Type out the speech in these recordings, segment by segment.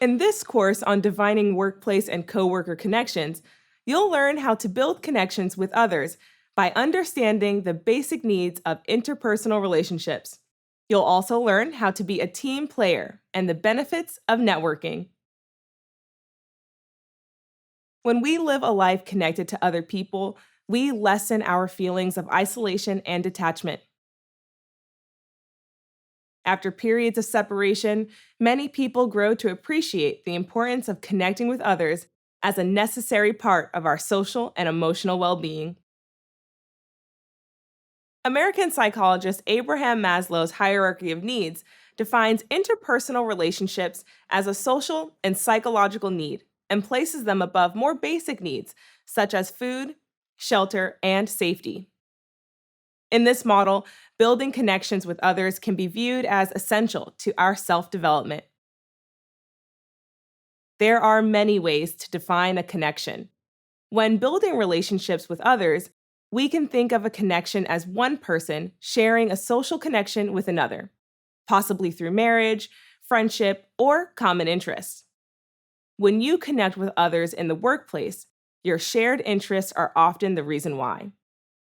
In this course on defining workplace and coworker connections, you'll learn how to build connections with others by understanding the basic needs of interpersonal relationships. You'll also learn how to be a team player and the benefits of networking. When we live a life connected to other people, we lessen our feelings of isolation and detachment. After periods of separation, many people grow to appreciate the importance of connecting with others as a necessary part of our social and emotional well being. American psychologist Abraham Maslow's hierarchy of needs defines interpersonal relationships as a social and psychological need and places them above more basic needs such as food, shelter, and safety. In this model, building connections with others can be viewed as essential to our self development. There are many ways to define a connection. When building relationships with others, we can think of a connection as one person sharing a social connection with another, possibly through marriage, friendship, or common interests. When you connect with others in the workplace, your shared interests are often the reason why.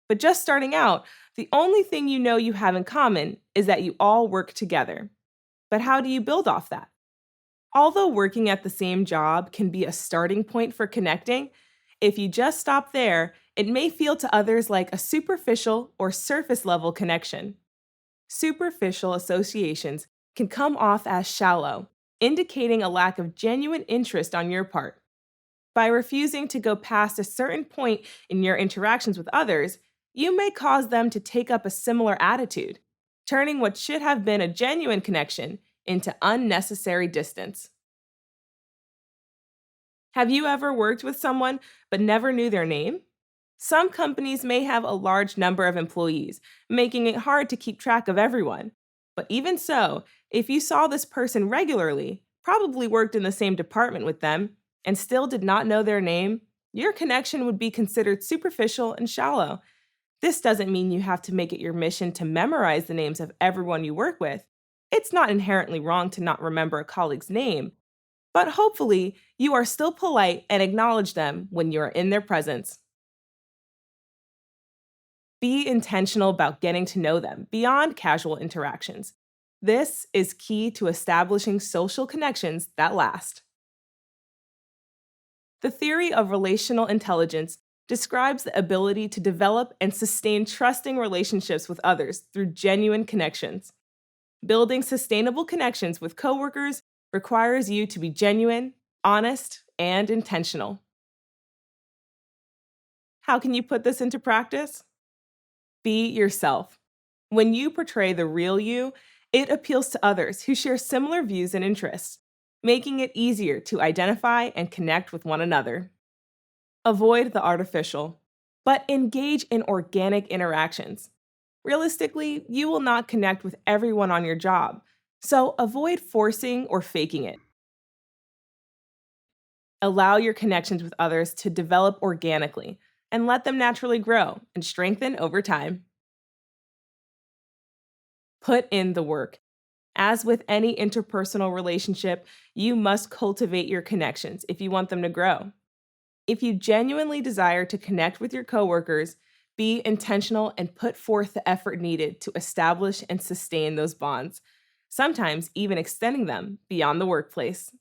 But just starting out, the only thing you know you have in common is that you all work together. But how do you build off that? Although working at the same job can be a starting point for connecting, if you just stop there, it may feel to others like a superficial or surface level connection. Superficial associations can come off as shallow, indicating a lack of genuine interest on your part. By refusing to go past a certain point in your interactions with others, you may cause them to take up a similar attitude, turning what should have been a genuine connection into unnecessary distance. Have you ever worked with someone but never knew their name? Some companies may have a large number of employees, making it hard to keep track of everyone. But even so, if you saw this person regularly, probably worked in the same department with them, and still did not know their name, your connection would be considered superficial and shallow. This doesn't mean you have to make it your mission to memorize the names of everyone you work with. It's not inherently wrong to not remember a colleague's name, but hopefully you are still polite and acknowledge them when you are in their presence. Be intentional about getting to know them beyond casual interactions. This is key to establishing social connections that last. The theory of relational intelligence describes the ability to develop and sustain trusting relationships with others through genuine connections. Building sustainable connections with coworkers requires you to be genuine, honest, and intentional. How can you put this into practice? Be yourself. When you portray the real you, it appeals to others who share similar views and interests, making it easier to identify and connect with one another. Avoid the artificial, but engage in organic interactions. Realistically, you will not connect with everyone on your job, so avoid forcing or faking it. Allow your connections with others to develop organically and let them naturally grow and strengthen over time. Put in the work. As with any interpersonal relationship, you must cultivate your connections if you want them to grow. If you genuinely desire to connect with your coworkers, be intentional and put forth the effort needed to establish and sustain those bonds, sometimes even extending them beyond the workplace.